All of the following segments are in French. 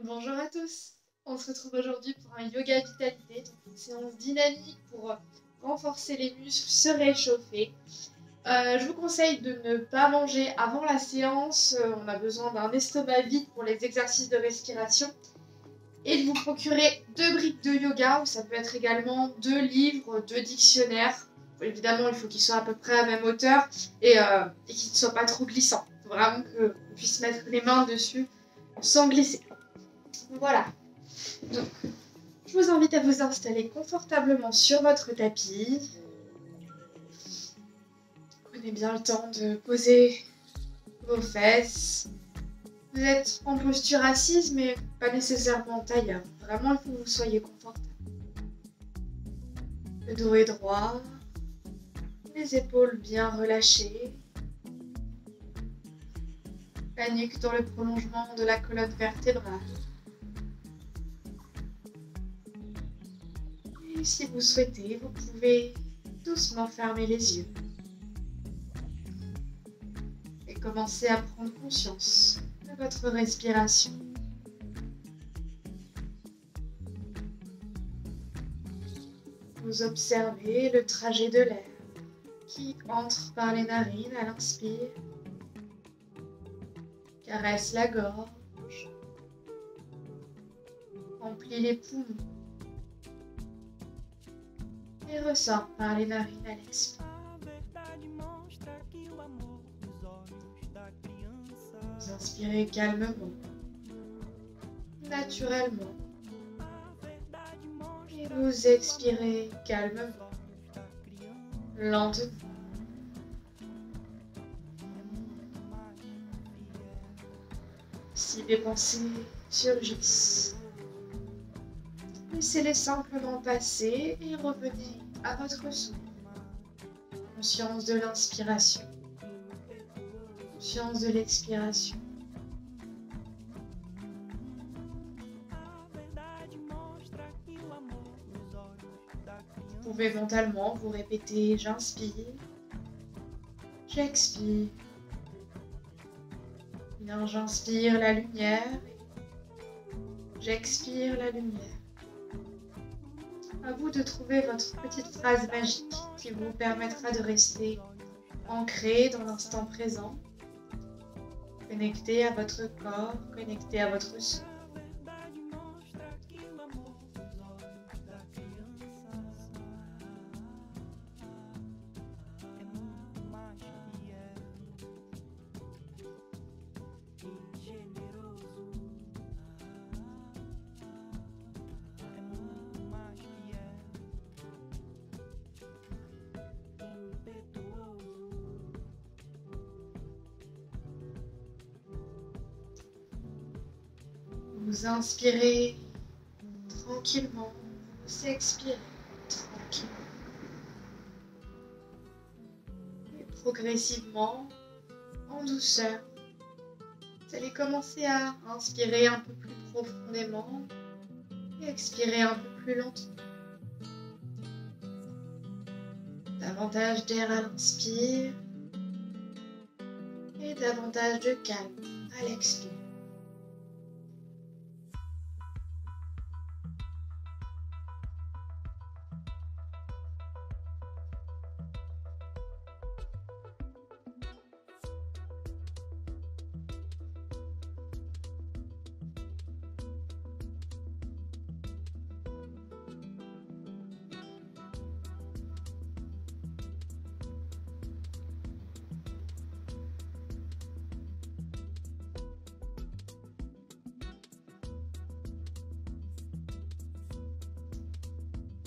Bonjour à tous, on se retrouve aujourd'hui pour un yoga vitalité, donc une séance dynamique pour renforcer les muscles, se réchauffer. Je vous conseille de ne pas manger avant la séance, on a besoin d'un estomac vide pour les exercices de respiration et de vous procurer 2 briques de yoga, ou ça peut être également 2 livres, 2 dictionnaires. Évidemment, il faut qu'ils soient à peu près à la même hauteur et qu'ils ne soient pas trop glissants. Il faut vraiment qu'on puisse mettre les mains dessus sans glisser. Voilà, donc je vous invite à vous installer confortablement sur votre tapis. Prenez bien le temps de poser vos fesses. Vous êtes en posture assise, mais pas nécessairement en tailleur. Vraiment, il faut que vous soyez confortable. Le dos est droit, les épaules bien relâchées, la nuque dans le prolongement de la colonne vertébrale. Et si vous souhaitez, vous pouvez doucement fermer les yeux et commencer à prendre conscience de votre respiration. Vous observez le trajet de l'air qui entre par les narines à l'inspire, caresse la gorge, remplit les poumons et ressort par les narines à l'expire. Vous inspirez calmement, naturellement, et vous expirez calmement, lentement. Si des pensées surgissent, laissez-les simplement passer et revenez à votre souffle. Conscience de l'inspiration, conscience de l'expiration. Vous pouvez mentalement vous répéter: j'inspire, j'expire. Bien, j'inspire la lumière, j'expire la lumière. À vous de trouver votre petite phrase magique qui vous permettra de rester ancré dans l'instant présent, connecté à votre corps, connecté à votre souffle. Vous inspirez tranquillement, vous expirez tranquillement. Et progressivement, en douceur, vous allez commencer à inspirer un peu plus profondément et expirer un peu plus lentement. Davantage d'air à l'inspire et davantage de calme à l'expire.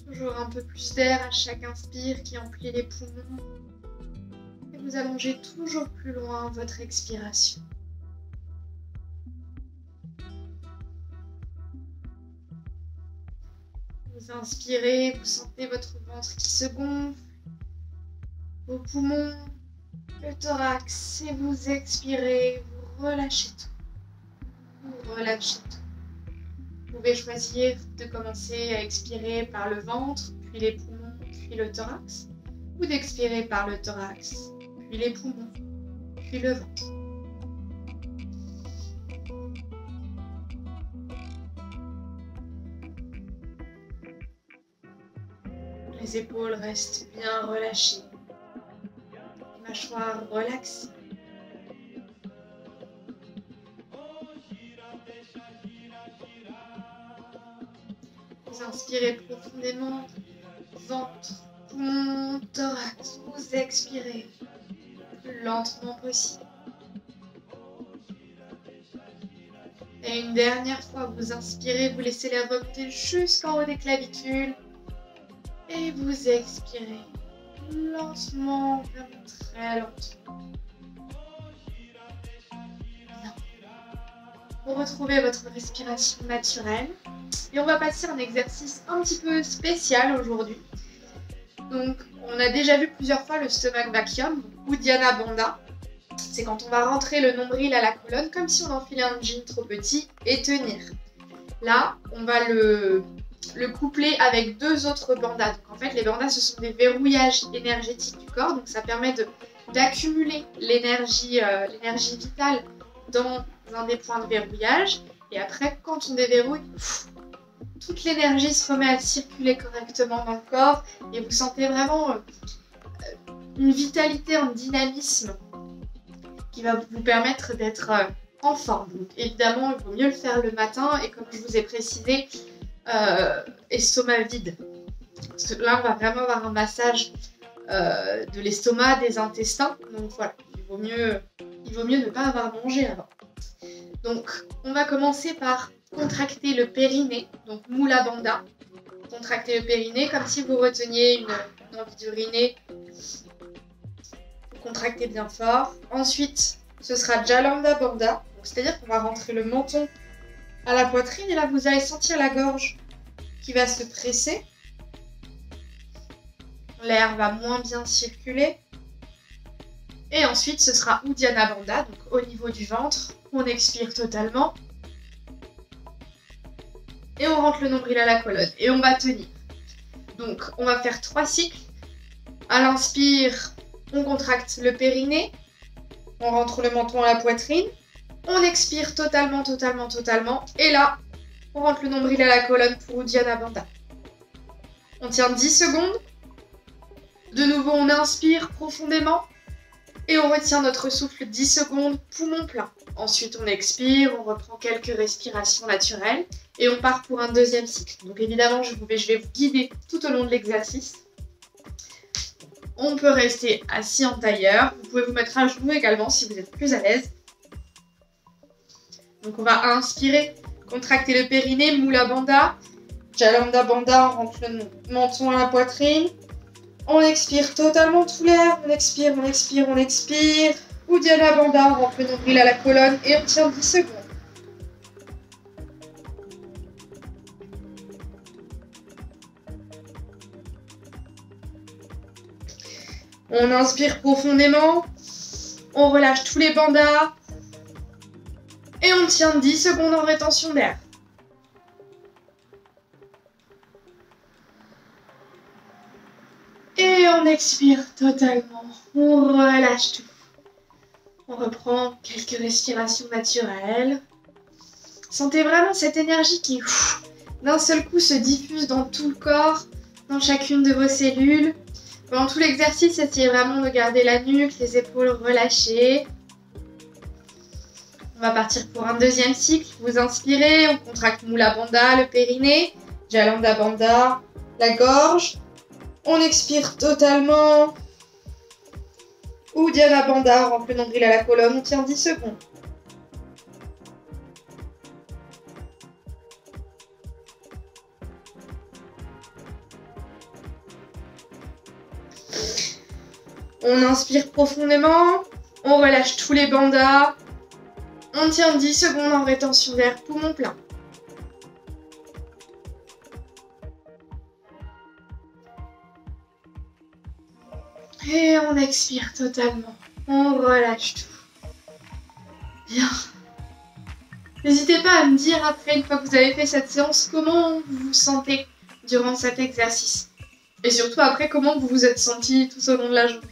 Toujours un peu plus d'air à chaque inspire qui emplit les poumons. Et vous allongez toujours plus loin votre expiration. Vous inspirez, vous sentez votre ventre qui se gonfle, vos poumons, le thorax, et vous expirez, vous relâchez tout. Vous relâchez tout. Vous pouvez choisir de commencer à expirer par le ventre, puis les poumons, puis le thorax, ou d'expirer par le thorax, puis les poumons, puis le ventre. Les épaules restent bien relâchées. Les mâchoires relaxées. Vous inspirez profondément, ventre, poumon, thorax. Vous expirez le plus lentement possible. Et une dernière fois, vous inspirez, vous laissez l'air remonter jusqu'en haut des clavicules. Et vous expirez lentement, vraiment très lentement. Bien. Vous retrouvez votre respiration naturelle. Et on va passer à un exercice un petit peu spécial aujourd'hui. Donc, on a déjà vu plusieurs fois le stomach vacuum ou Uddiyana Bandha. C'est quand on va rentrer le nombril à la colonne comme si on enfilait un jean trop petit et tenir. Là, on va le coupler avec deux autres bandhas. Donc en fait, les bandhas, ce sont des verrouillages énergétiques du corps. Donc ça permet d'accumuler l'énergie vitale dans un des points de verrouillage. Et après, quand on déverrouille, toute l'énergie se remet à circuler correctement dans le corps. Et vous sentez vraiment une vitalité, un dynamisme qui va vous permettre d'être en forme. Donc évidemment, il vaut mieux le faire le matin et comme je vous ai précisé, estomac vide. Parce que là, on va vraiment avoir un massage de l'estomac, des intestins. Donc voilà, il vaut mieux ne pas avoir mangé avant. Donc, on va commencer par contracter le périnée, donc Mula Bandha. Contracter le périnée comme si vous reteniez une envie d'uriner. Contractez bien fort. Ensuite, ce sera Jalandhar Bandha. C'est-à-dire qu'on va rentrer le menton à la poitrine et là, vous allez sentir la gorge qui va se presser. L'air va moins bien circuler. Et ensuite, ce sera Uddiyana Bandha, donc au niveau du ventre. On expire totalement. Et on rentre le nombril à la colonne. Et on va tenir. Donc, on va faire 3 cycles. À l'inspire, on contracte le périnée. On rentre le menton à la poitrine. On expire totalement. Et là, on rentre le nombril à la colonne pour Uddiyana Bandha. On tient 10 secondes. De nouveau, on inspire profondément. Et on retient notre souffle 10 secondes, poumon plein. Ensuite, on expire, on reprend quelques respirations naturelles. Et on part pour un deuxième cycle. Donc évidemment, je vais vous guider tout au long de l'exercice. On peut rester assis en tailleur. Vous pouvez vous mettre à genoux également si vous êtes plus à l'aise. Donc on va inspirer, contracter le périnée, Mula Bandha. Jalandhar Bandha, on rentre le menton à la poitrine. On expire totalement tout l'air. On expire. Uddiyana Bandha, on rentre le nombril à la colonne et on tient 10 secondes. On inspire profondément, on relâche tous les bandhas et on tient 10 secondes en rétention d'air. Et on expire totalement, on relâche tout. On reprend quelques respirations naturelles. Sentez vraiment cette énergie qui, d'un seul coup, se diffuse dans tout le corps, dans chacune de vos cellules. Pendant tout l'exercice, essayez vraiment de garder la nuque, les épaules relâchées. On va partir pour un deuxième cycle. Vous inspirez, on contracte Mula Bandha, le périnée, Jalandhar Bandha, la gorge. On expire totalement. Uddiyana Bandha, on rentre le nombril à la colonne, on tient 10 secondes. On inspire profondément, on relâche tous les bandhas. On tient 10 secondes en rétention d'air, poumon plein. Et on expire totalement. On relâche tout. Bien. N'hésitez pas à me dire après, une fois que vous avez fait cette séance, comment vous vous sentez durant cet exercice. Et surtout après, comment vous vous êtes senti tout au long de la journée.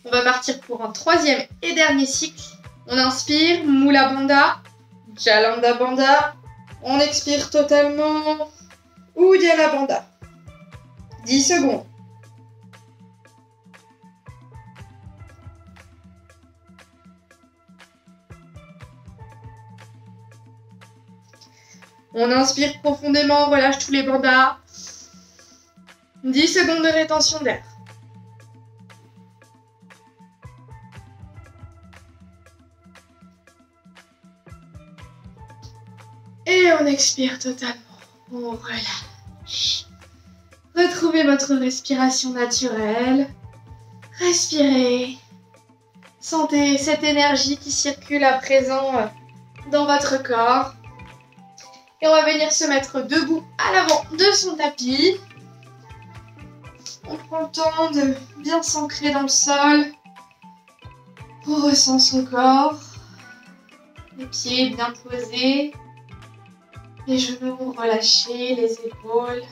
On va partir pour un troisième et dernier cycle. On inspire, Mula Bandha, Jalandhar Bandha. On expire totalement, Uddiyana Bandha. 10 secondes. On inspire profondément, on relâche tous les bandas. 10 secondes de rétention d'air. Et on expire totalement. On relâche. Retrouvez votre respiration naturelle. Respirez. Sentez cette énergie qui circule à présent dans votre corps. Et on va venir se mettre debout à l'avant de son tapis. On prend le temps de bien s'ancrer dans le sol. On ressent son corps. Les pieds bien posés. Les genoux relâchés, les épaules.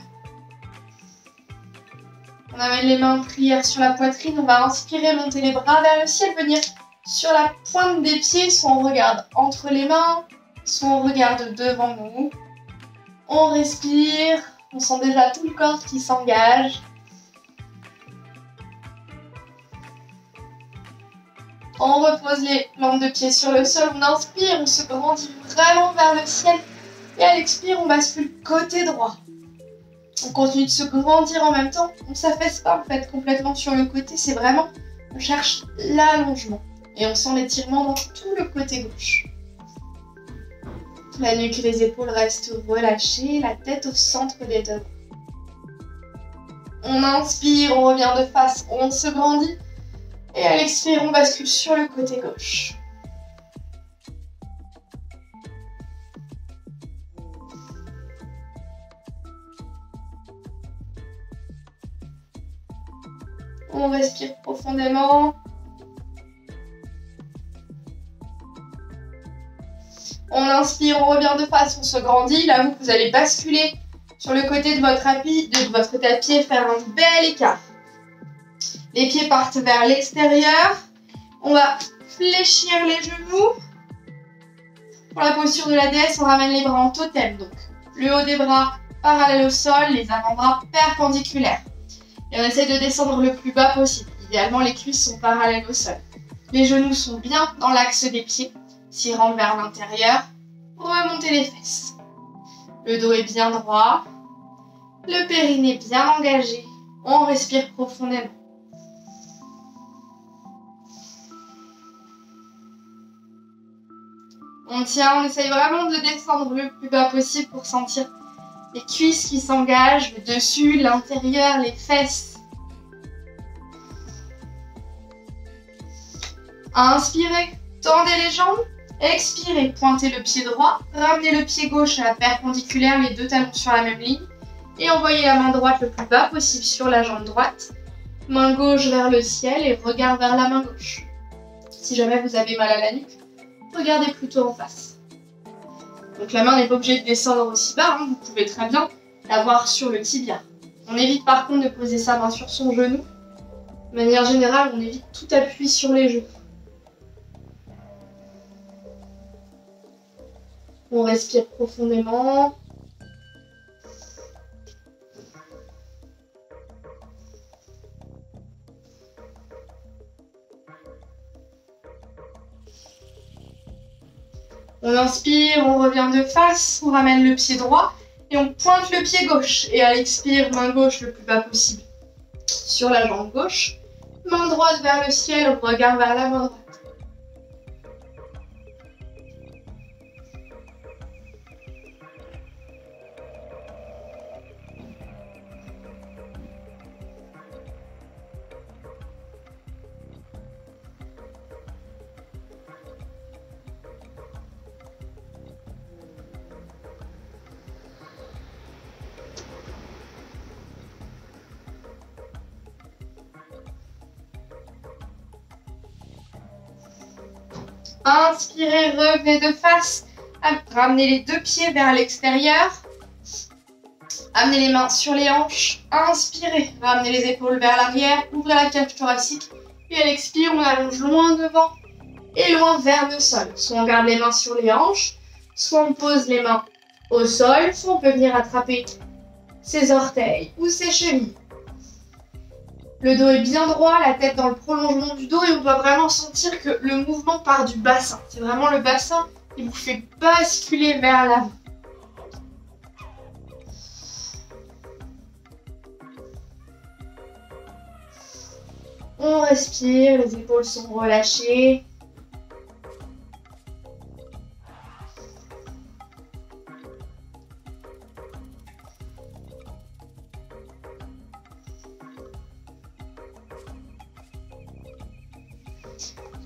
On amène les mains en prière sur la poitrine. On va inspirer, monter les bras vers le ciel, venir sur la pointe des pieds. Soit on regarde entre les mains, soit on regarde devant nous. On respire. On sent déjà tout le corps qui s'engage. On repose les plantes de pied sur le sol. On inspire, on se grandit vraiment vers le ciel. Et à l'expire, on bascule côté droit. On continue de se grandir en même temps. On ne s'affaisse pas en fait complètement sur le côté. C'est vraiment, on cherche l'allongement. Et on sent l'étirement dans tout le côté gauche. La nuque et les épaules restent relâchées. La tête au centre des deux. On inspire, on revient de face, on se grandit. Et à l'expire, on bascule sur le côté gauche. On respire profondément. On inspire, on revient de face, on se grandit. Là, vous allez basculer sur le côté de votre tapis et faire un bel écart. Les pieds partent vers l'extérieur. On va fléchir les genoux. Pour la posture de la déesse, on ramène les bras en totem. Donc, le haut des bras parallèle au sol, les avant-bras perpendiculaires. Et on essaie de descendre le plus bas possible. Idéalement, les cuisses sont parallèles au sol. Les genoux sont bien dans l'axe des pieds. S'ils rentrent vers l'intérieur, remontez les fesses. Le dos est bien droit. Le périnée bien engagé. On respire profondément. On tient, on essaye vraiment de descendre le plus bas possible pour sentir les cuisses qui s'engagent, le dessus, l'intérieur, les fesses. Inspirez, tendez les jambes. Expirez, pointez le pied droit. Ramenez le pied gauche à la perpendiculaire, les deux talons sur la même ligne. Et envoyez la main droite le plus bas possible sur la jambe droite. Main gauche vers le ciel et regard vers la main gauche. Si jamais vous avez mal à la nuque, regardez plutôt en face. Donc la main n'est pas obligée de descendre aussi bas, hein. Vous pouvez très bien l'avoir sur le tibia. On évite par contre de poser sa main sur son genou. De manière générale, on évite tout appui sur les genoux. On respire profondément. On inspire, on revient de face, on ramène le pied droit et on pointe le pied gauche. Et à l'expire, main gauche le plus bas possible sur la jambe gauche. Main droite vers le ciel, regard vers la main droite. Inspirez, revenez de face. Ramenez les deux pieds vers l'extérieur. Amenez les mains sur les hanches. Inspirez, ramenez les épaules vers l'arrière. Ouvrez la cage thoracique. Puis à l'expire, on allonge loin devant et loin vers le sol. Soit on garde les mains sur les hanches, soit on pose les mains au sol, soit on peut venir attraper ses orteils ou ses chevilles. Le dos est bien droit, la tête dans le prolongement du dos et on doit vraiment sentir que le mouvement part du bassin. C'est vraiment le bassin qui vous fait basculer vers l'avant. On respire, les épaules sont relâchées.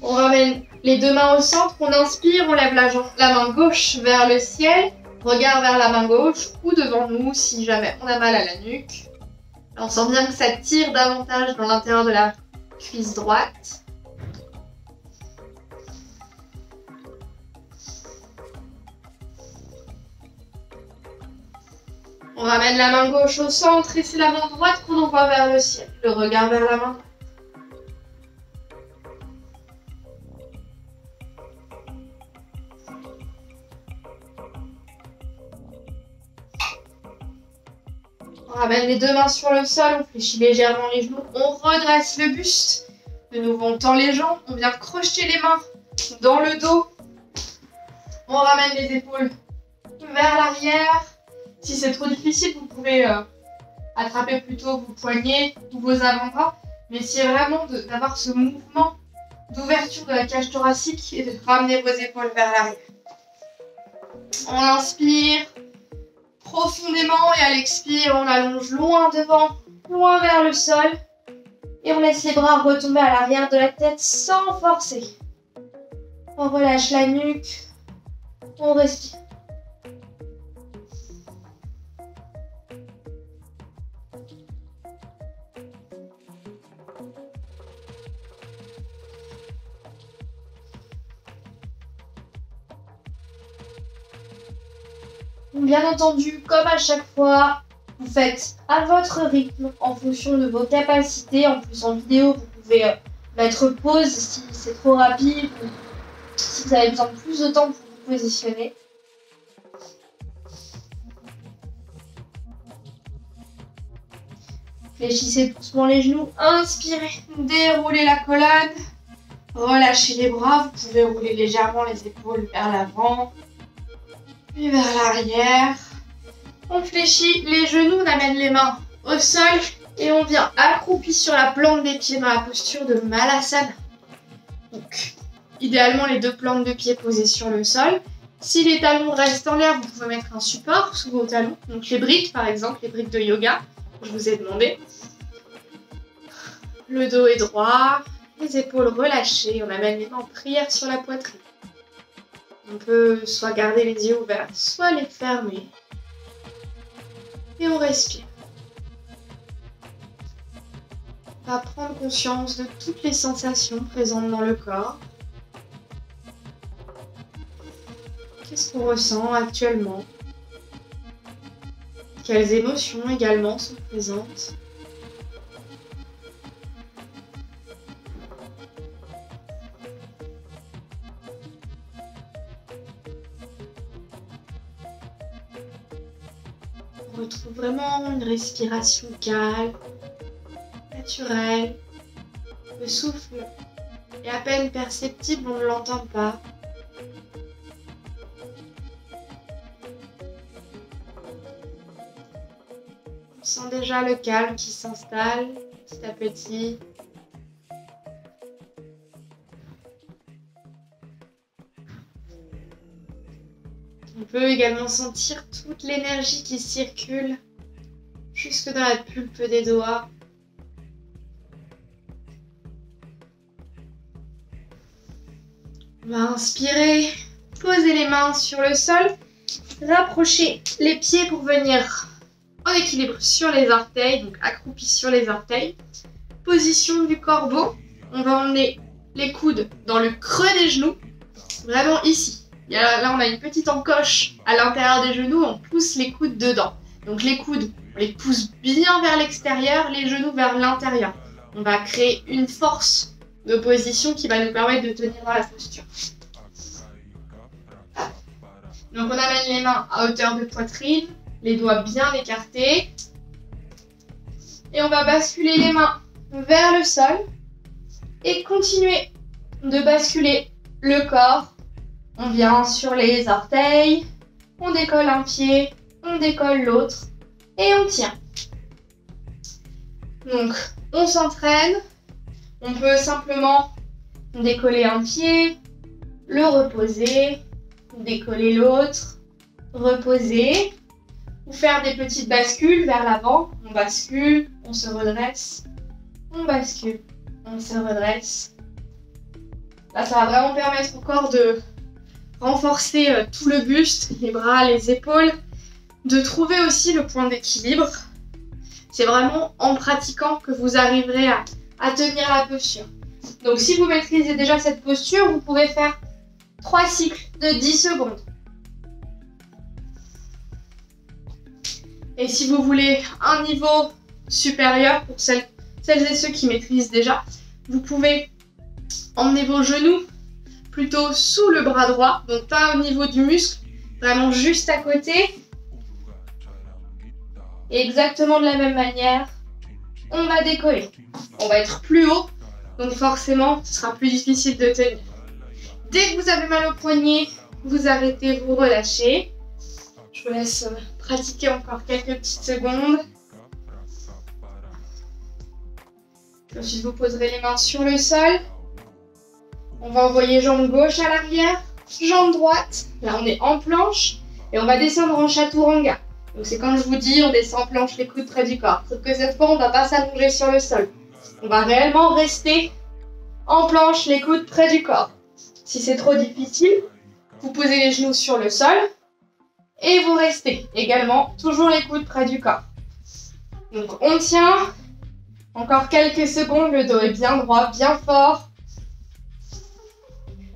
On ramène les deux mains au centre, on inspire, on lève la main gauche vers le ciel, regard vers la main gauche ou devant nous si jamais on a mal à la nuque. Là, on sent bien que ça tire davantage dans l'intérieur de la cuisse droite. On ramène la main gauche au centre et c'est la main droite qu'on envoie vers le ciel, le regard vers la main droite. On ramène les deux mains sur le sol, on fléchit légèrement les genoux, on redresse le buste. De nouveau, on tend les jambes, on vient crocheter les mains dans le dos. On ramène les épaules vers l'arrière. Si c'est trop difficile, vous pouvez attraper plutôt vos poignets ou vos avant-bras. Mais essayez vraiment d'avoir ce mouvement d'ouverture de la cage thoracique et de ramener vos épaules vers l'arrière. On inspire profondément et à l'expire, on allonge loin devant, loin vers le sol. Et on laisse les bras retomber à l'arrière de la tête sans forcer. On relâche la nuque, on respire. Bien entendu, comme à chaque fois, vous faites à votre rythme en fonction de vos capacités. En plus, en vidéo, vous pouvez mettre pause si c'est trop rapide ou si vous avez besoin de plus de temps pour vous positionner. Fléchissez doucement les genoux, inspirez, déroulez la colonne, relâchez les bras, vous pouvez rouler légèrement les épaules vers l'avant. Puis vers l'arrière. On fléchit les genoux, on amène les mains au sol et on vient accroupi sur la plante des pieds dans la posture de Malasana. Donc, idéalement, les deux plantes de pieds posées sur le sol. Si les talons restent en l'air, vous pouvez mettre un support sous vos talons. Donc les briques, par exemple, les briques de yoga, je vous ai demandé. Le dos est droit, les épaules relâchées. On amène les mains en prière sur la poitrine. On peut soit garder les yeux ouverts, soit les fermer. Et on respire. On va prendre conscience de toutes les sensations présentes dans le corps. Qu'est-ce qu'on ressent actuellement? Quelles émotions également sont présentes? On retrouve vraiment une respiration calme, naturelle. Le souffle est à peine perceptible, on ne l'entend pas. On sent déjà le calme qui s'installe petit à petit. On peut également sentir toute l'énergie qui circule jusque dans la pulpe des doigts. On va inspirer, poser les mains sur le sol, rapprocher les pieds pour venir en équilibre sur les orteils, donc accroupi sur les orteils. Position du corbeau, on va emmener les coudes dans le creux des genoux, vraiment ici. Là, on a une petite encoche à l'intérieur des genoux, on pousse les coudes dedans. Donc les coudes, on les pousse bien vers l'extérieur, les genoux vers l'intérieur. On va créer une force de position qui va nous permettre de tenir dans la posture. Donc on amène les mains à hauteur de poitrine, les doigts bien écartés. Et on va basculer les mains vers le sol et continuez de basculer le corps. On vient sur les orteils, on décolle un pied, on décolle l'autre et on tient. Donc, on s'entraîne. On peut simplement décoller un pied, le reposer, décoller l'autre, reposer, ou faire des petites bascules vers l'avant. On bascule, on se redresse, on bascule, on se redresse. Là, ça va vraiment permettre au corps de renforcer tout le buste, les bras, les épaules, de trouver aussi le point d'équilibre. C'est vraiment en pratiquant que vous arriverez à tenir la posture. Donc si vous maîtrisez déjà cette posture, vous pouvez faire 3 cycles de 10 secondes. Et si vous voulez un niveau supérieur pour celles et ceux qui maîtrisent déjà, vous pouvez emmener vos genoux plutôt sous le bras droit, donc pas au niveau du muscle, vraiment juste à côté. Et exactement de la même manière, on va décoller. On va être plus haut, donc forcément, ce sera plus difficile de tenir. Dès que vous avez mal au poignet, vous arrêtez, vous relâchez. Je vous laisse pratiquer encore quelques petites secondes. Ensuite, vous poserez les mains sur le sol. On va envoyer jambe gauche à l'arrière, jambe droite. Là, on est en planche et on va descendre en chaturanga. Donc c'est comme je vous dis, on descend en planche, les coudes près du corps. Sauf que cette fois, on ne va pas s'allonger sur le sol. On va réellement rester en planche, les coudes près du corps. Si c'est trop difficile, vous posez les genoux sur le sol et vous restez également toujours les coudes près du corps. Donc on tient encore quelques secondes, le dos est bien droit, bien fort.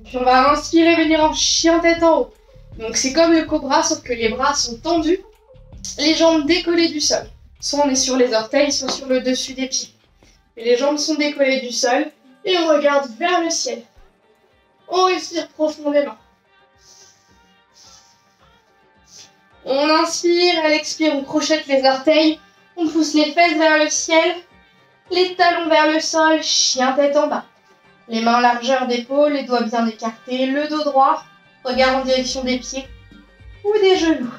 Puis on va inspirer, venir en chien tête en haut. Donc c'est comme le cobra, sauf que les bras sont tendus, les jambes décollées du sol. Soit on est sur les orteils, soit sur le dessus des pieds. Et les jambes sont décollées du sol et on regarde vers le ciel. On respire profondément. On inspire, à l'expire, on crochette les orteils, on pousse les fesses vers le ciel, les talons vers le sol, chien tête en bas. Les mains largeur d'épaule, les doigts bien écartés, le dos droit, regard en direction des pieds ou des genoux.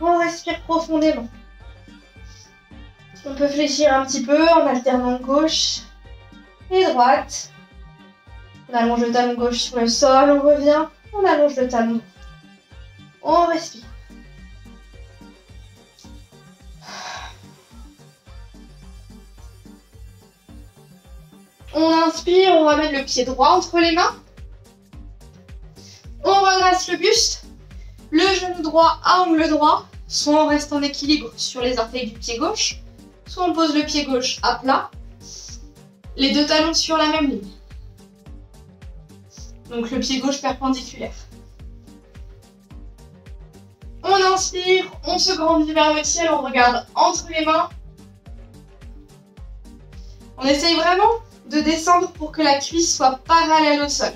On respire profondément. On peut fléchir un petit peu en alternant gauche et droite. On allonge le talon gauche sur le sol, on revient, on allonge le talon droit. On respire. On inspire, on ramène le pied droit entre les mains. On redresse le buste. Le genou droit à angle droit. Soit on reste en équilibre sur les orteils du pied gauche, soit on pose le pied gauche à plat. Les deux talons sur la même ligne. Donc le pied gauche perpendiculaire. On inspire, on se grandit vers le ciel, on regarde entre les mains. On essaye vraiment de descendre pour que la cuisse soit parallèle au sol.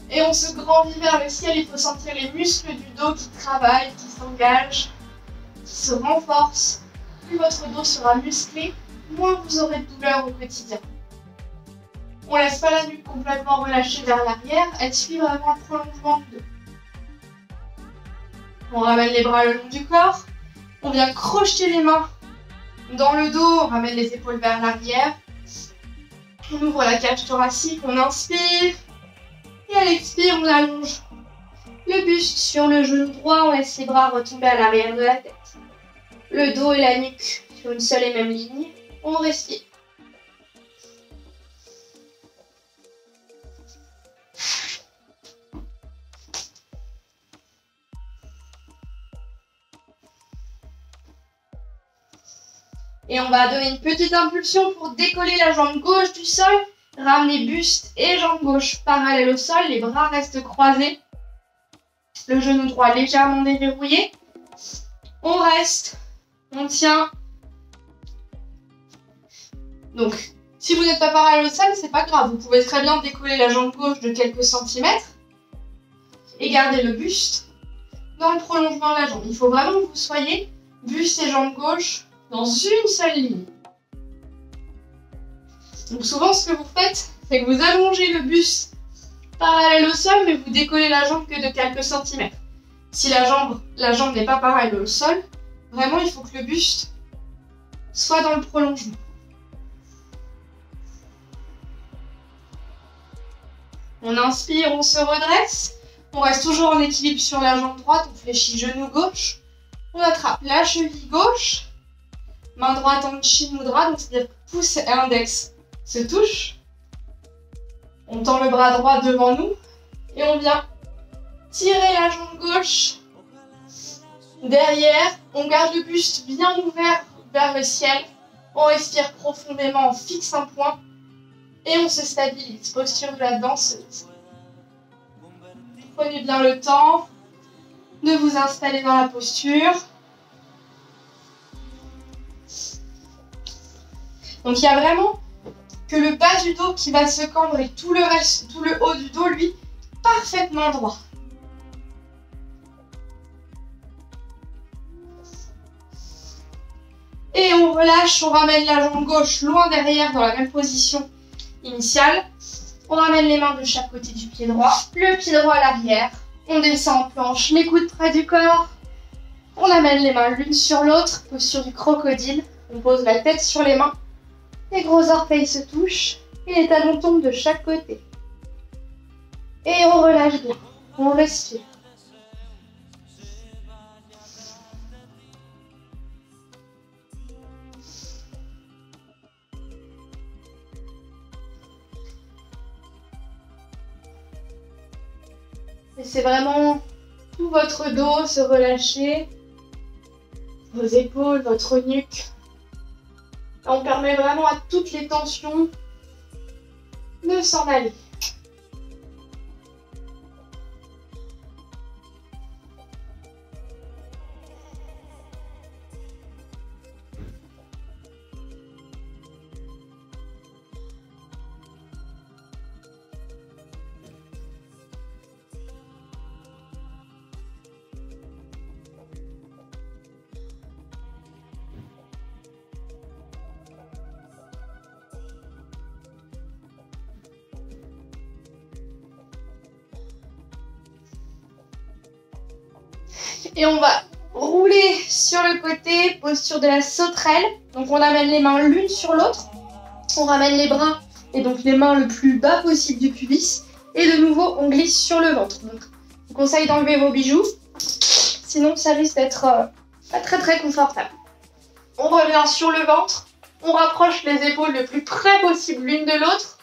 Et on se grandit vers le ciel, il faut sentir les muscles du dos qui travaillent, qui s'engagent, qui se renforcent. Plus votre dos sera musclé, moins vous aurez de douleur au quotidien. On ne laisse pas la nuque complètement relâchée vers l'arrière, elle suit vraiment le prolongement du dos. On ramène les bras le long du corps, on vient crocheter les mains dans le dos, on ramène les épaules vers l'arrière. On ouvre la cage thoracique, on inspire. Et à l'expire, on allonge le buste sur le genou droit, on laisse les bras retomber à l'arrière de la tête. Le dos et la nuque sur une seule et même ligne, on respire. Et on va donner une petite impulsion pour décoller la jambe gauche du sol. Ramenez buste et jambe gauche parallèle au sol. Les bras restent croisés. Le genou droit légèrement déverrouillé. On reste. On tient. Donc, si vous n'êtes pas parallèle au sol, c'est pas grave. Vous pouvez très bien décoller la jambe gauche de quelques centimètres. Et garder le buste dans le prolongement de la jambe. Il faut vraiment que vous soyez buste et jambe gauche dans une seule ligne. Donc souvent, ce que vous faites, c'est que vous allongez le buste parallèle au sol, mais vous décollez la jambe que de quelques centimètres. Si la jambe n'est pas parallèle au sol, vraiment, il faut que le buste soit dans le prolongement. On inspire, on se redresse. On reste toujours en équilibre sur la jambe droite. On fléchit genou gauche. On attrape la cheville gauche. Main droite en Chin Mudra, donc c'est-à-dire que pouce et index se touchent. On tend le bras droit devant nous. Et on vient tirer la jambe gauche derrière. On garde le buste bien ouvert vers le ciel. On respire profondément, on fixe un point. Et on se stabilise. Posture de la danseuse. Prenez bien le temps de vous installer dans la posture. Donc il y a vraiment que le bas du dos qui va se cambrer, tout le reste, tout le haut du dos, lui, parfaitement droit. Et on relâche, on ramène la jambe gauche loin derrière dans la même position initiale. On ramène les mains de chaque côté du pied droit, le pied droit à l'arrière. On descend en planche, les coudes près du corps. On amène les mains l'une sur l'autre, posture du crocodile. On pose la tête sur les mains. Les gros orteils se touchent et les talons tombent de chaque côté. Et on relâche bien, on respire. Laissez vraiment tout votre dos se relâcher, vos épaules, votre nuque. Là, on permet vraiment à toutes les tensions de s'en aller. Et on va rouler sur le côté, posture de la sauterelle. Donc on amène les mains l'une sur l'autre. On ramène les bras et donc les mains le plus bas possible du pubis. Et de nouveau, on glisse sur le ventre. Donc je vous conseille d'enlever vos bijoux. Sinon, ça risque d'être pas très confortable. On revient sur le ventre. On rapproche les épaules le plus près possible l'une de l'autre.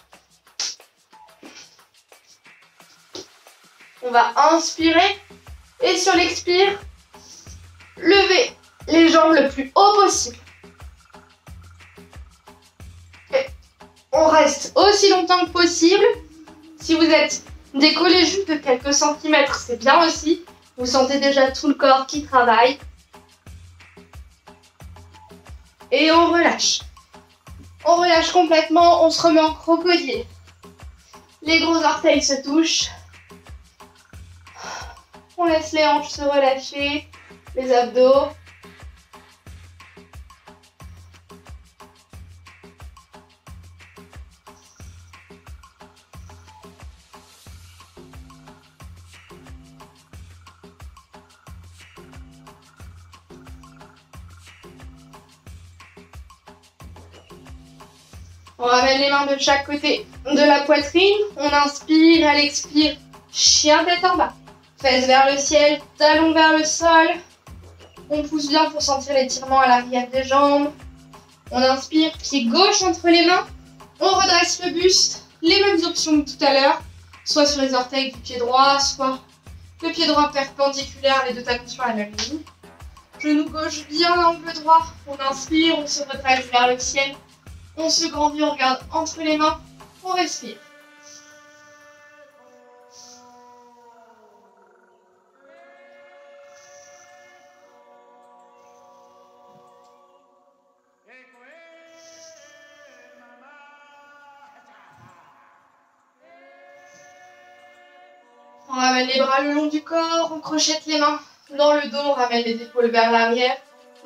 On va inspirer. Et sur l'expire, levez les jambes le plus haut possible. Et on reste aussi longtemps que possible. Si vous êtes décollé juste de quelques centimètres, c'est bien aussi. Vous sentez déjà tout le corps qui travaille. Et on relâche. On relâche complètement, on se remet en crocodile. Les gros orteils se touchent. On laisse les hanches se relâcher, les abdos. On ramène les mains de chaque côté de la poitrine. On inspire, à l'expire, chien tête en bas. Fesses vers le ciel, talons vers le sol. On pousse bien pour sentir l'étirement à l'arrière des jambes. On inspire, pied gauche entre les mains. On redresse le buste. Les mêmes options que tout à l'heure. Soit sur les orteils du pied droit, soit le pied droit perpendiculaire, les deux talons sur la même ligne. Genou gauche bien l'angle droit. On inspire, on se redresse vers le ciel. On se grandit, on regarde entre les mains. On respire. On ramène les bras le long du corps, on crochette les mains dans le dos, on ramène les épaules vers l'arrière.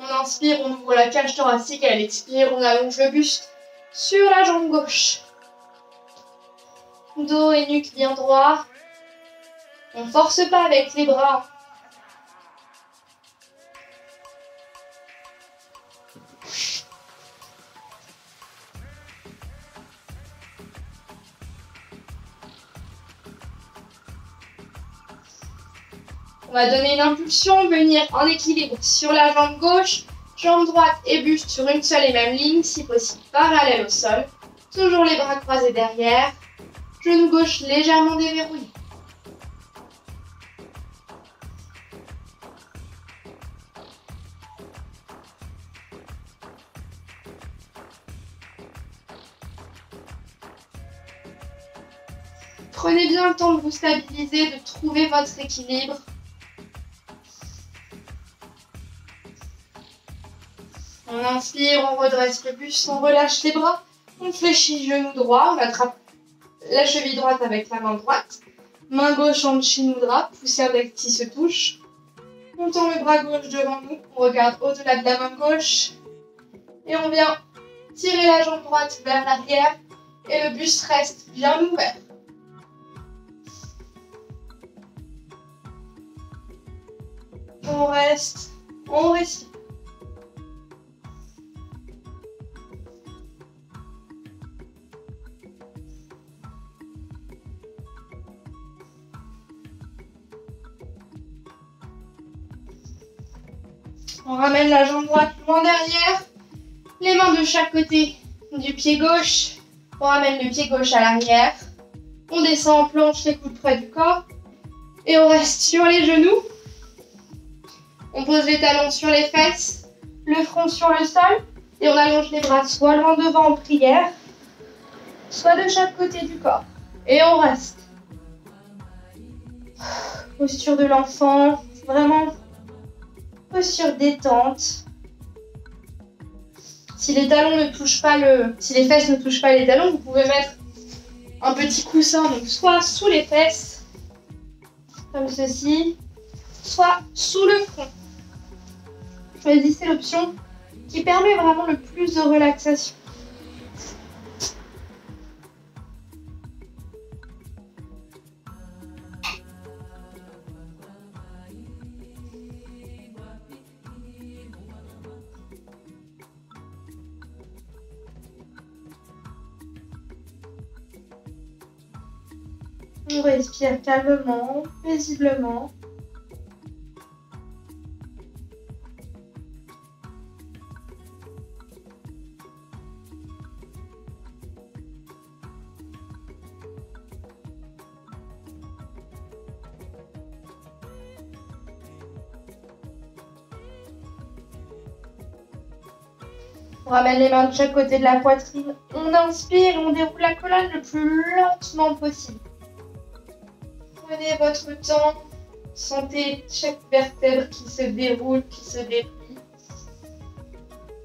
On inspire, on ouvre la cage thoracique. Elle expire, on allonge le buste sur la jambe gauche. Dos et nuque bien droit. On ne force pas avec les bras. On va donner une impulsion, venir en équilibre sur la jambe gauche, jambe droite et buste sur une seule et même ligne, si possible parallèle au sol. Toujours les bras croisés derrière, genou gauche légèrement déverrouillé. Prenez bien le temps de vous stabiliser, de trouver votre équilibre. On inspire, on redresse le buste, on relâche les bras, on fléchit genou droit, on attrape la cheville droite avec la main droite, main gauche en Chinmudra, poussée avec qui se touche. On tend le bras gauche devant nous, on regarde au-delà de la main gauche et on vient tirer la jambe droite vers l'arrière et le buste reste bien ouvert. On reste, on respire. On ramène la jambe droite loin derrière, les mains de chaque côté du pied gauche. On ramène le pied gauche à l'arrière. On descend en planche, les coudes près du corps. Et on reste sur les genoux. On pose les talons sur les fesses, le front sur le sol. Et on allonge les bras soit loin devant en prière, soit de chaque côté du corps. Et on reste. Posture de l'enfant, vraiment posture détente. Si les talons ne touchent pas si les fesses ne touchent pas les talons, vous pouvez mettre un petit coussin, donc soit sous les fesses, comme ceci, soit sous le front. Choisissez l'option qui permet vraiment le plus de relaxation. On respire calmement, paisiblement. On ramène les mains de chaque côté de la poitrine. On inspire et on déroule la colonne le plus lentement possible. Prenez votre temps. Sentez chaque vertèbre qui se déroule, qui se déplie.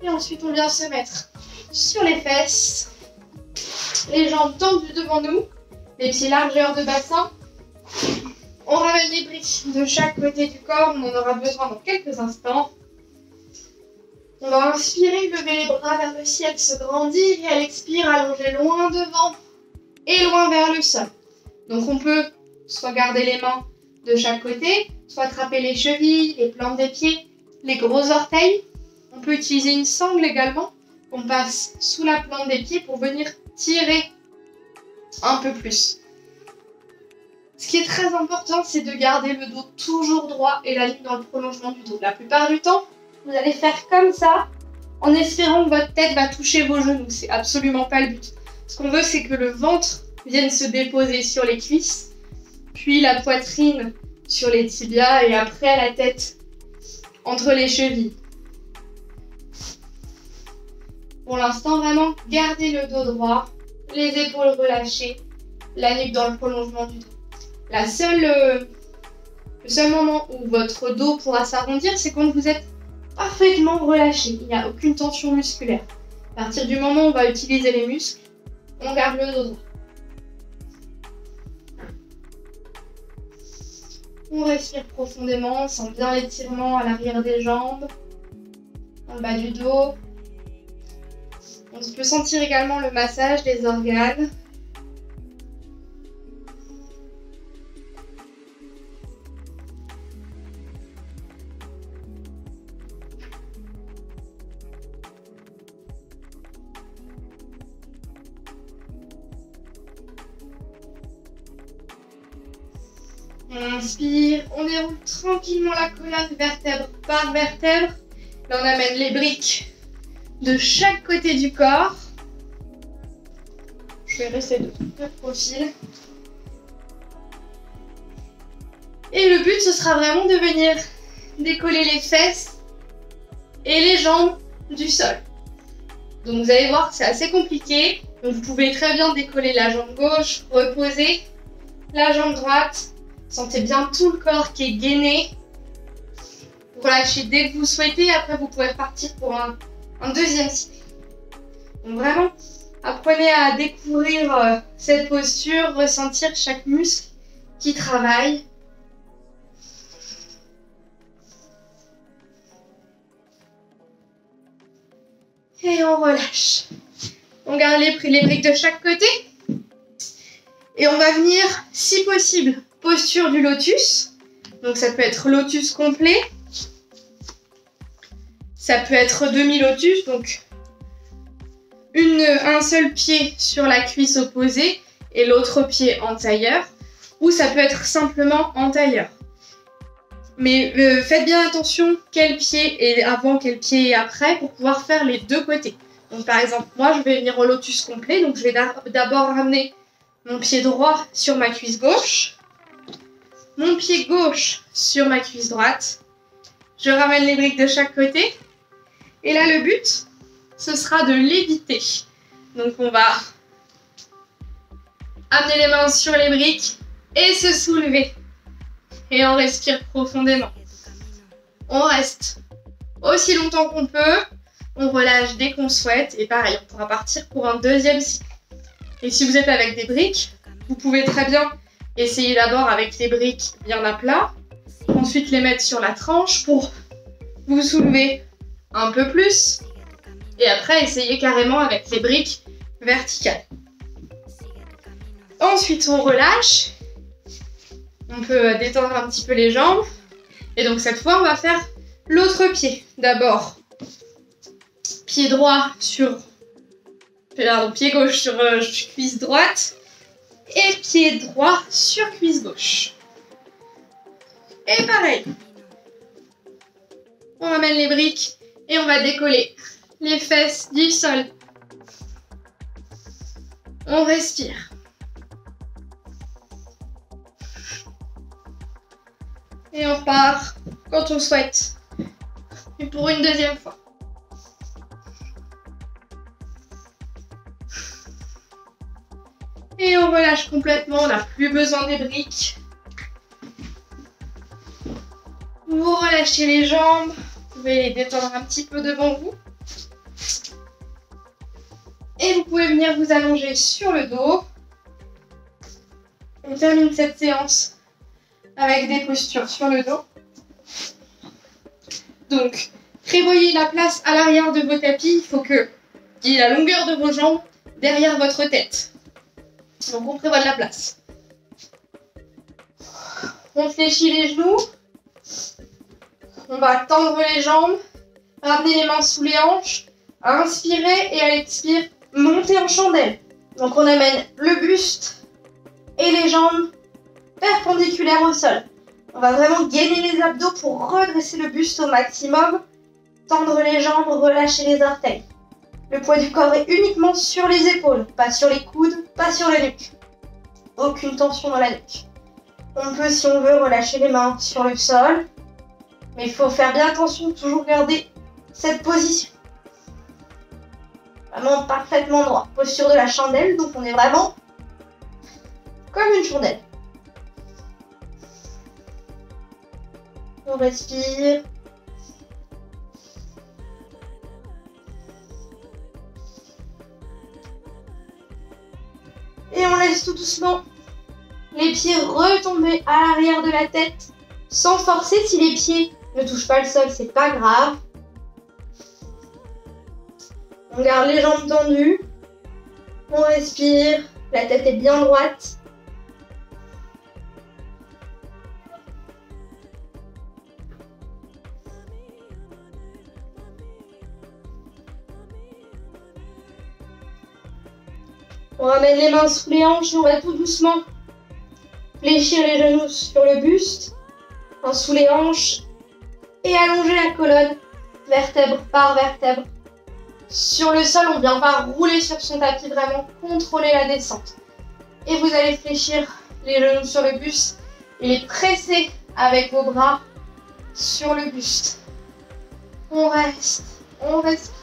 Et ensuite, on vient se mettre sur les fesses. Les jambes tendues devant nous. Les pieds largeur de bassin. On ramène les bris de chaque côté du corps. On en aura besoin dans quelques instants. On va inspirer, lever les bras vers le ciel, se grandir et à l'expire, allonger loin devant et loin vers le sol. Donc on peut soit garder les mains de chaque côté, soit attraper les chevilles, les plantes des pieds, les gros orteils. On peut utiliser une sangle également. On passe sous la plante des pieds pour venir tirer un peu plus. Ce qui est très important, c'est de garder le dos toujours droit et la ligne dans le prolongement du dos. La plupart du temps, vous allez faire comme ça, en espérant que votre tête va toucher vos genoux. C'est absolument pas le but. Ce qu'on veut, c'est que le ventre vienne se déposer sur les cuisses, puis la poitrine sur les tibias et après la tête entre les chevilles. Pour l'instant, vraiment, gardez le dos droit, les épaules relâchées, la nuque dans le prolongement du dos. Le seul moment où votre dos pourra s'arrondir, c'est quand vous êtes parfaitement relâché. Il n'y a aucune tension musculaire. À partir du moment où on va utiliser les muscles, on garde le dos droit. On respire profondément, on sent bien l'étirement à l'arrière des jambes. dans le bas du dos. On peut sentir également le massage des organes. On inspire, on déroule tranquillement la colonne vertèbre par vertèbre. Là, on amène les briques de chaque côté du corps. Je vais rester de profil. Et le but, ce sera vraiment de venir décoller les fesses et les jambes du sol. Donc vous allez voir que c'est assez compliqué. Donc vous pouvez très bien décoller la jambe gauche, reposer la jambe droite. Sentez bien tout le corps qui est gainé. Relâchez dès que vous souhaitez. Après, vous pouvez repartir pour un deuxième cycle. Donc vraiment, apprenez à découvrir cette posture, ressentir chaque muscle qui travaille. Et on relâche. On garde les briques de chaque côté. Et on va venir, si possible, posture du lotus. Donc ça peut être lotus complet. Ça peut être demi-lotus, donc un seul pied sur la cuisse opposée et l'autre pied en tailleur. Ou ça peut être simplement en tailleur. Mais faites bien attention quel pied est avant, quel pied est après pour pouvoir faire les deux côtés. Donc par exemple, moi je vais venir au lotus complet. Donc je vais d'abord ramener mon pied droit sur ma cuisse gauche. Mon pied gauche sur ma cuisse droite. Je ramène les briques de chaque côté. Et là, le but, ce sera de léviter. Donc, on va amener les mains sur les briques et se soulever. Et on respire profondément. On reste aussi longtemps qu'on peut. On relâche dès qu'on souhaite. Et pareil, on pourra partir pour un deuxième cycle. Et si vous êtes avec des briques, vous pouvez très bien essayer d'abord avec les briques bien à plat. Ensuite, les mettre sur la tranche pour vous soulever un peu plus. Et après, essayez carrément avec les briques verticales. Ensuite, on relâche. On peut détendre un petit peu les jambes. Et donc, cette fois, on va faire l'autre pied. D'abord, pied droit sur... Pardon, pied gauche sur cuisse droite. Et pied droit sur cuisse gauche. Et pareil. On ramène les briques et on va décoller les fesses du sol. On respire. Et on repart quand on souhaite. Et pour une deuxième fois. Et on relâche complètement, on n'a plus besoin des briques. Vous relâchez les jambes, vous pouvez les détendre un petit peu devant vous. Et vous pouvez venir vous allonger sur le dos. On termine cette séance avec des postures sur le dos. Donc, prévoyez la place à l'arrière de vos tapis. Il faut qu'il y ait la longueur de vos jambes derrière votre tête. Donc, on prévoit de la place. On fléchit les genoux. On va tendre les jambes, ramener les mains sous les hanches, inspirer et à l'expire, monter en chandelle. Donc on amène le buste et les jambes perpendiculaires au sol. On va vraiment gainer les abdos pour redresser le buste au maximum, tendre les jambes, relâcher les orteils. Le poids du corps est uniquement sur les épaules, pas sur les coudes, pas sur la nuque. Aucune tension dans la nuque. On peut, si on veut, relâcher les mains sur le sol. Mais il faut faire bien attention de toujours garder cette position. Vraiment parfaitement droit. Posture de la chandelle, donc on est vraiment comme une chandelle. On respire. Et on laisse tout doucement les pieds retomber à l'arrière de la tête sans forcer. Si les pieds ne touchent pas le sol, c'est pas grave. On garde les jambes tendues. On respire. La tête est bien droite. On ramène les mains sous les hanches et on va tout doucement fléchir les genoux sur le buste, sous les hanches et allonger la colonne, vertèbre par vertèbre. Sur le sol, on vient pas rouler sur son tapis, vraiment contrôler la descente. Et vous allez fléchir les genoux sur le buste et les presser avec vos bras sur le buste. On reste, on respire.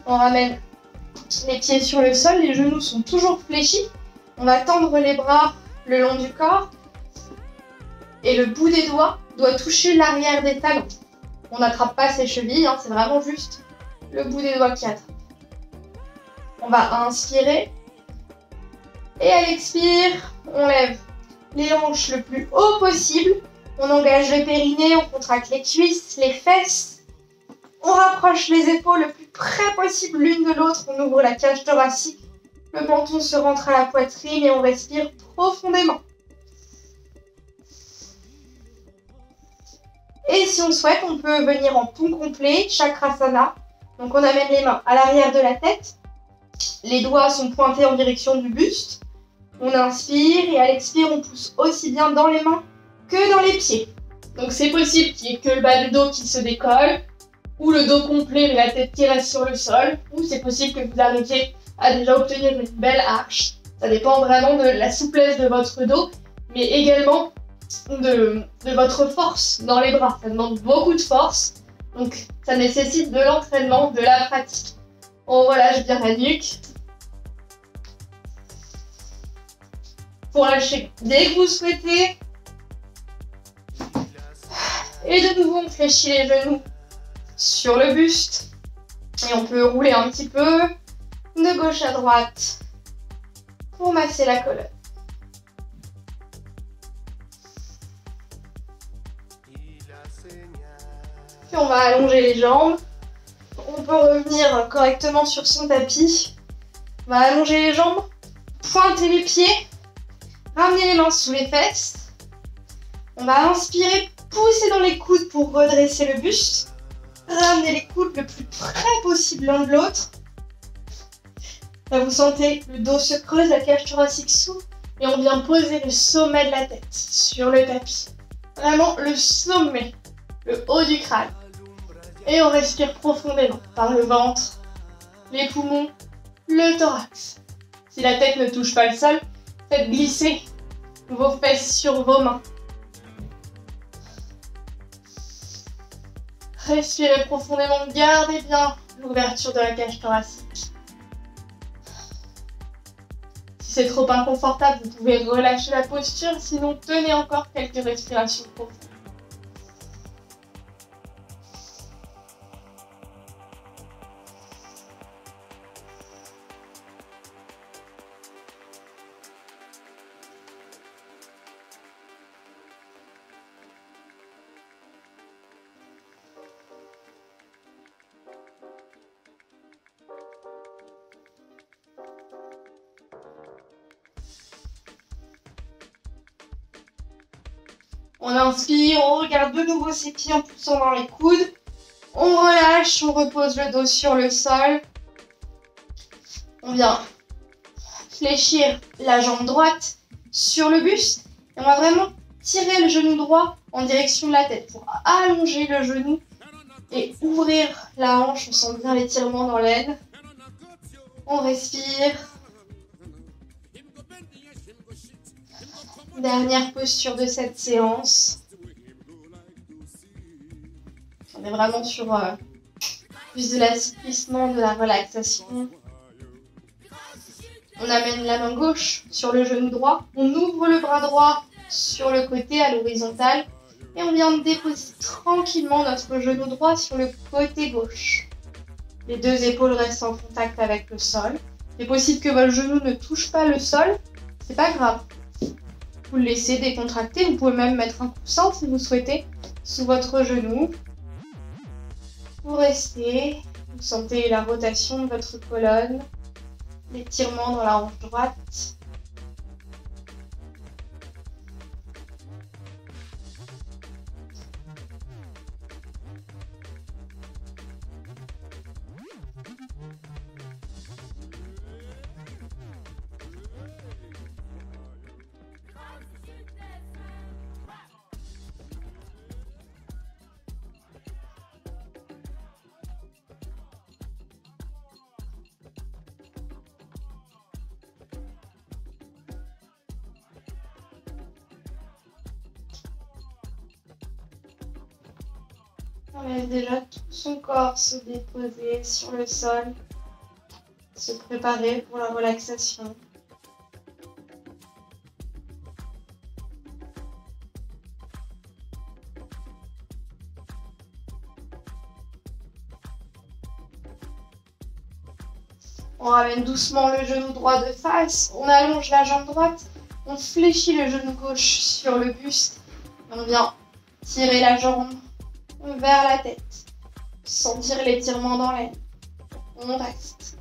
On ramène les pieds sur le sol, les genoux sont toujours fléchis. On va tendre les bras le long du corps. Et le bout des doigts doit toucher l'arrière des talons. On n'attrape pas ses chevilles, c'est vraiment juste le bout des doigts qui attrape. On va inspirer. Et à l'expire, on lève les hanches le plus haut possible. On engage le périnée, on contracte les cuisses, les fesses. On rapproche les épaules le plus près possible l'une de l'autre. On ouvre la cage thoracique. Le menton se rentre à la poitrine et on respire profondément. Et si on souhaite, on peut venir en pont complet, chakrasana. Donc on amène les mains à l'arrière de la tête. Les doigts sont pointés en direction du buste. On inspire et à l'expire, on pousse aussi bien dans les mains que dans les pieds. Donc c'est possible qu'il n'y ait que le bas du dos qui se décolle, ou le dos complet mais la tête qui reste sur le sol, ou c'est possible que vous arriviez à déjà obtenir une belle arche. Ça dépend vraiment de la souplesse de votre dos, mais également de votre force dans les bras. Ça demande beaucoup de force, donc ça nécessite de l'entraînement, de la pratique. On relâche bien la nuque. Pour lâcher dès que vous souhaitez. Et de nouveau, on fléchit les genoux sur le buste. Et on peut rouler un petit peu de gauche à droite pour masser la colonne. Puis on va allonger les jambes. On peut revenir correctement sur son tapis. On va allonger les jambes, pointer les pieds, ramener les mains sous les fesses. On va inspirer, pousser dans les coudes pour redresser le buste. Ramener les coudes le plus près possible l'un de l'autre. Là, vous sentez le dos se creuse, la cage thoracique s'ouvre et on vient poser le sommet de la tête sur le tapis. Vraiment le sommet, le haut du crâne. Et on respire profondément par le ventre, les poumons, le thorax. Si la tête ne touche pas le sol, faites glisser vos fesses sur vos mains. Respirez profondément, gardez bien l'ouverture de la cage thoracique. Si c'est trop inconfortable, vous pouvez relâcher la posture, sinon tenez encore quelques respirations profondes. On inspire, on regarde de nouveau ses pieds en poussant dans les coudes. On relâche, on repose le dos sur le sol. On vient fléchir la jambe droite sur le buste. Et on va vraiment tirer le genou droit en direction de la tête pour allonger le genou et ouvrir la hanche. On sent bien l'étirement dans l'aine. On respire. Dernière posture de cette séance. On est vraiment sur plus de l'assouplissement, de la relaxation. On amène la main gauche sur le genou droit. On ouvre le bras droit sur le côté à l'horizontale. Et on vient de déposer tranquillement notre genou droit sur le côté gauche. Les deux épaules restent en contact avec le sol. C'est possible que votre genou ne touche pas le sol. C'est pas grave. vous le laissez décontracter. Vous pouvez même mettre un coussin si vous souhaitez sous votre genou. Vous restez, vous sentez la rotation de votre colonne, l'étirement dans la hanche droite. On laisse déjà tout son corps se déposer sur le sol, se préparer pour la relaxation. On ramène doucement le genou droit de face, on allonge la jambe droite, on fléchit le genou gauche sur le buste et on vient tirer la jambe vers la tête. Sentir l'étirement dans l'aine. On reste.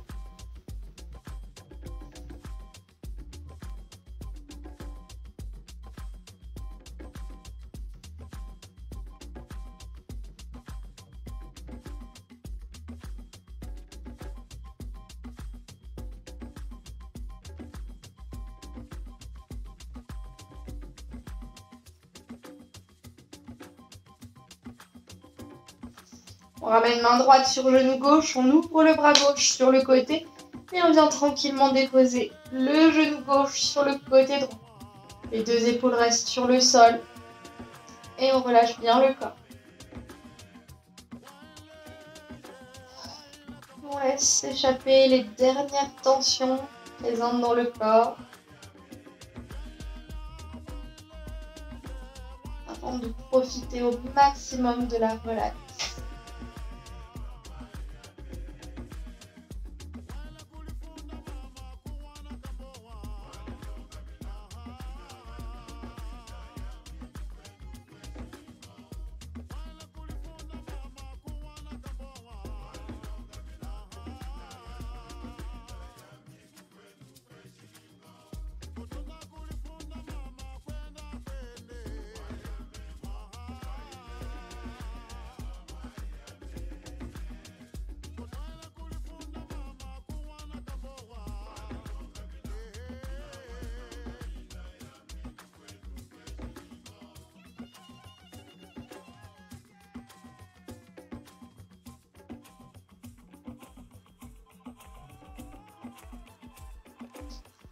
On ramène main droite sur genou gauche, on ouvre le bras gauche sur le côté et on vient tranquillement déposer le genou gauche sur le côté droit. Les deux épaules restent sur le sol et on relâche bien le corps. On laisse échapper les dernières tensions présentes dans le corps afin de profiter au maximum de la relax.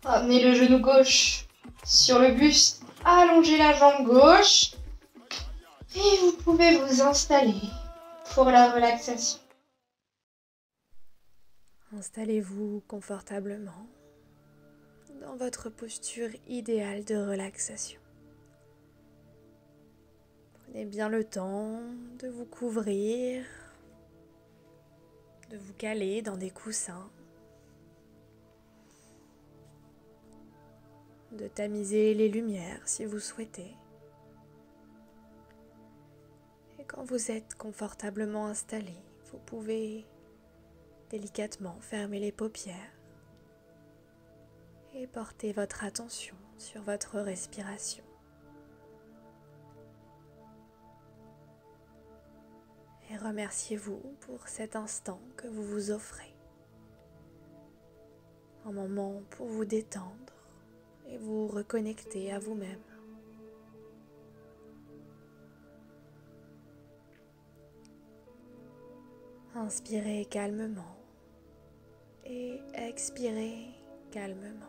Ramenez le genou gauche sur le buste, allongez la jambe gauche et vous pouvez vous installer pour la relaxation. Installez-vous confortablement dans votre posture idéale de relaxation. Prenez bien le temps de vous couvrir, de vous caler dans des coussins, de tamiser les lumières si vous souhaitez. Et quand vous êtes confortablement installé, vous pouvez délicatement fermer les paupières et porter votre attention sur votre respiration. Et remerciez-vous pour cet instant que vous vous offrez. Un moment pour vous détendre et vous reconnecter à vous-même. Inspirez calmement et expirez calmement.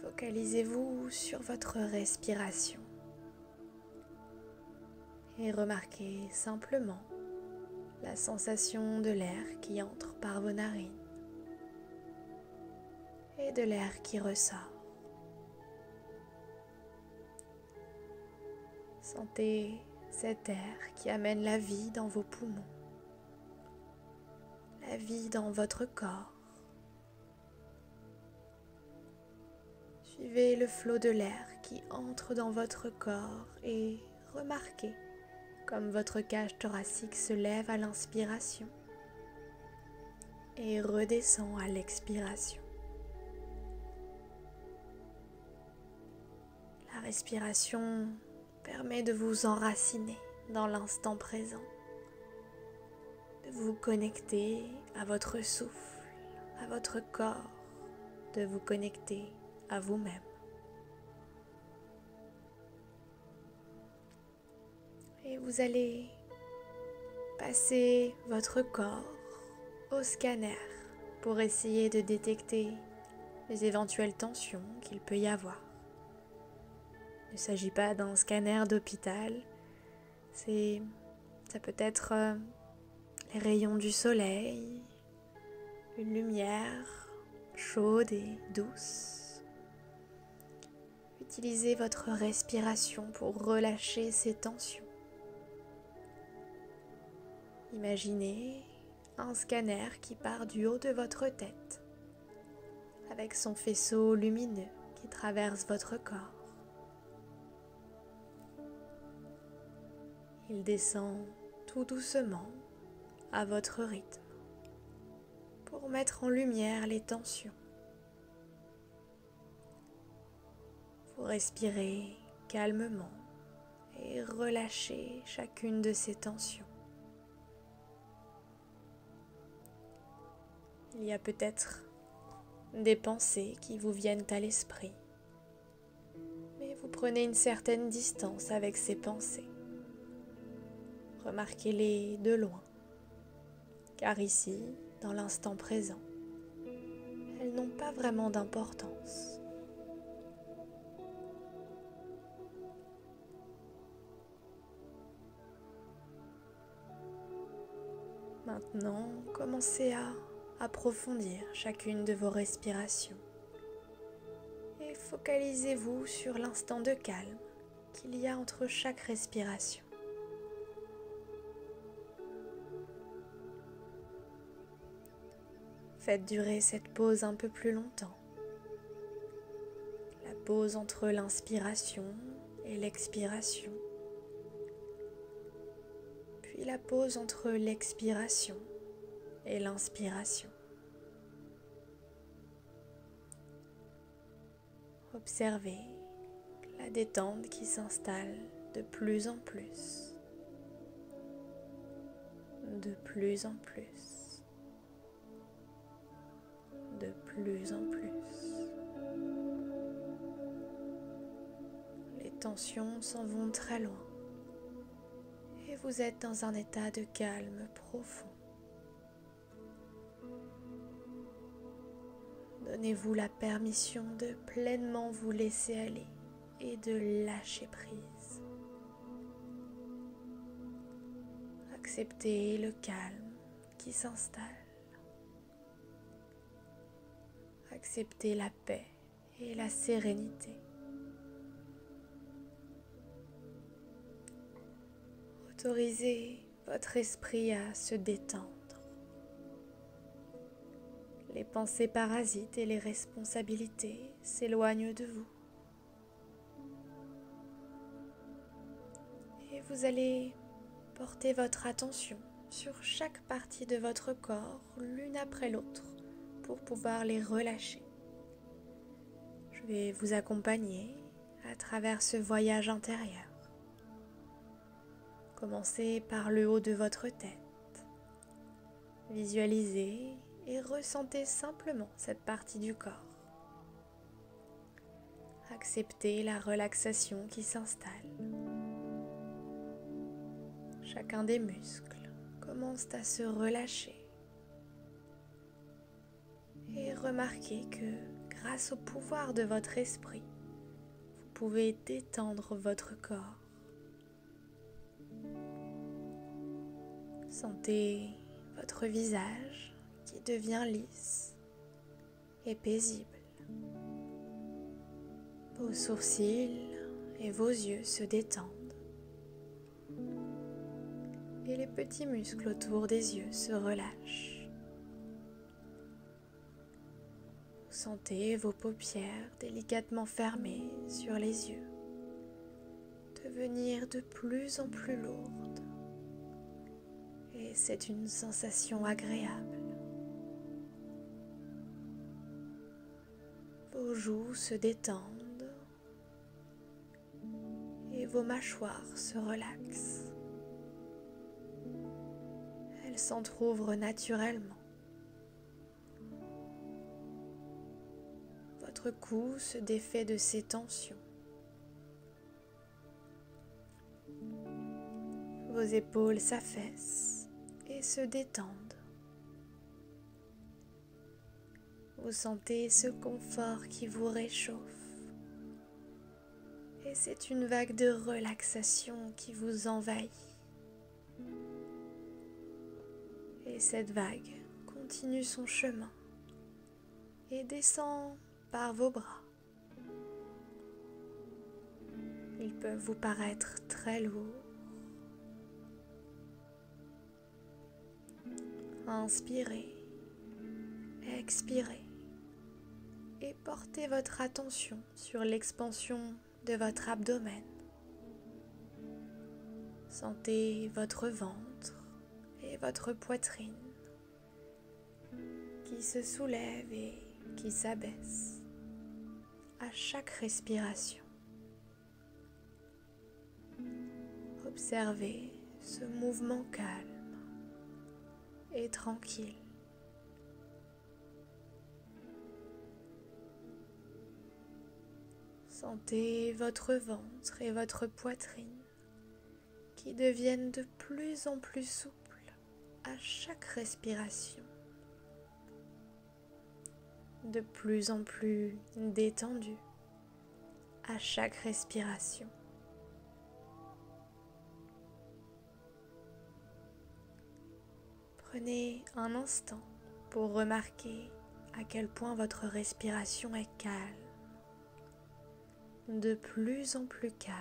Focalisez-vous sur votre respiration et remarquez simplement la sensation de l'air qui entre par vos narines et de l'air qui ressort. Sentez cet air qui amène la vie dans vos poumons, la vie dans votre corps. Suivez le flot de l'air qui entre dans votre corps et remarquez comme votre cage thoracique se lève à l'inspiration et redescend à l'expiration. La respiration permet de vous enraciner dans l'instant présent, de vous connecter à votre souffle, à votre corps, de vous connecter à vous-même. Et vous allez passer votre corps au scanner pour essayer de détecter les éventuelles tensions qu'il peut y avoir. Il ne s'agit pas d'un scanner d'hôpital, ça peut être les rayons du soleil, une lumière chaude et douce. Utilisez votre respiration pour relâcher ces tensions. Imaginez un scanner qui part du haut de votre tête, avec son faisceau lumineux qui traverse votre corps. Il descend tout doucement à votre rythme pour mettre en lumière les tensions. Vous respirez calmement et relâchez chacune de ces tensions. Il y a peut-être des pensées qui vous viennent à l'esprit, mais vous prenez une certaine distance avec ces pensées. Remarquez-les de loin, car ici, dans l'instant présent, elles n'ont pas vraiment d'importance. Maintenant, commencez à approfondir chacune de vos respirations et focalisez-vous sur l'instant de calme qu'il y a entre chaque respiration. Faites durer cette pause un peu plus longtemps. La pause entre l'inspiration et l'expiration. Puis la pause entre l'expiration et l'inspiration. Observez la détente qui s'installe de plus en plus. De plus en plus. De plus en plus. Les tensions s'en vont très loin et vous êtes dans un état de calme profond. Donnez-vous la permission de pleinement vous laisser aller et de lâcher prise. Acceptez le calme qui s'installe. Acceptez la paix et la sérénité. Autorisez votre esprit à se détendre. Les pensées parasites et les responsabilités s'éloignent de vous. Et vous allez porter votre attention sur chaque partie de votre corps, l'une après l'autre, pour pouvoir les relâcher. Je vais vous accompagner à travers ce voyage intérieur. Commencez par le haut de votre tête. Visualisez et ressentez simplement cette partie du corps. Acceptez la relaxation qui s'installe. Chacun des muscles commence à se relâcher. Et remarquez que grâce au pouvoir de votre esprit, vous pouvez détendre votre corps. Sentez votre visage qui devient lisse et paisible. Vos sourcils et vos yeux se détendent. Et les petits muscles autour des yeux se relâchent. Vous sentez vos paupières délicatement fermées sur les yeux devenir de plus en plus lourdes. Et c'est une sensation agréable. Vos joues se détendent et vos mâchoires se relaxent. Elles s'entr'ouvrent naturellement. Votre cou se défait de ses tensions. Vos épaules s'affaissent et se détendent. Vous sentez ce confort qui vous réchauffe. Et c'est une vague de relaxation qui vous envahit. Et cette vague continue son chemin et descend par vos bras. Ils peuvent vous paraître très lourds. Inspirez, expirez et portez votre attention sur l'expansion de votre abdomen. Sentez votre ventre et votre poitrine qui se soulèvent et qui s'abaissent à chaque respiration. Observez ce mouvement calme et tranquille. Sentez votre ventre et votre poitrine qui deviennent de plus en plus souples à chaque respiration, de plus en plus détendus à chaque respiration. Prenez un instant pour remarquer à quel point votre respiration est calme, de plus en plus calme.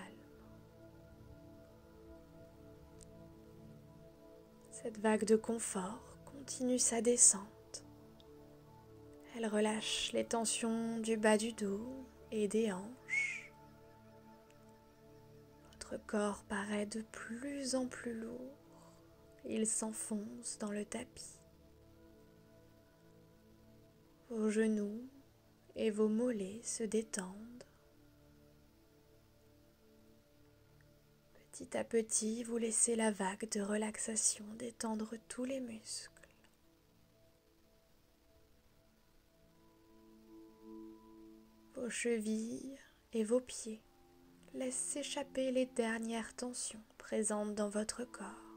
Cette vague de confort continue sa descente. Elle relâche les tensions du bas du dos et des hanches. Votre corps paraît de plus en plus lourd. Il s'enfonce dans le tapis. Vos genoux et vos mollets se détendent. Petit à petit, vous laissez la vague de relaxation détendre tous les muscles. Vos chevilles et vos pieds laissent s'échapper les dernières tensions présentes dans votre corps.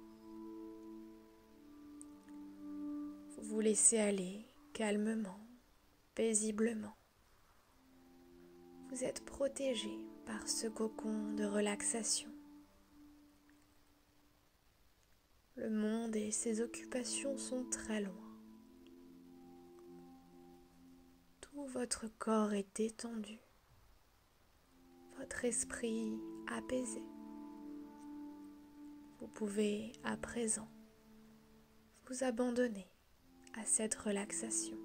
Vous vous laissez aller calmement, paisiblement. Vous êtes protégé par ce cocon de relaxation. Le monde et ses occupations sont très loin. Tout votre corps est détendu, votre esprit apaisé. Vous pouvez à présent vous abandonner à cette relaxation.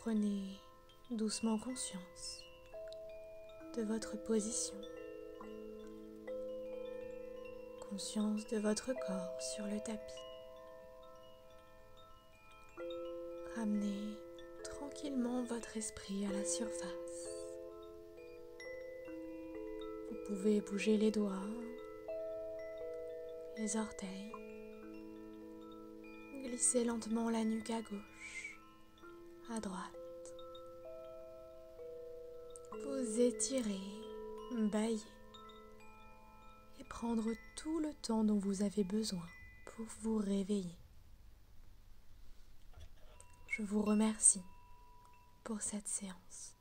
Prenez doucement conscience de votre position, conscience de votre corps sur le tapis. Ramenez tranquillement votre esprit à la surface. Vous pouvez bouger les doigts, les orteils, glisser lentement la nuque à gauche, à droite. Vous étirer, bâiller et prendre tout le temps dont vous avez besoin pour vous réveiller. Je vous remercie pour cette séance.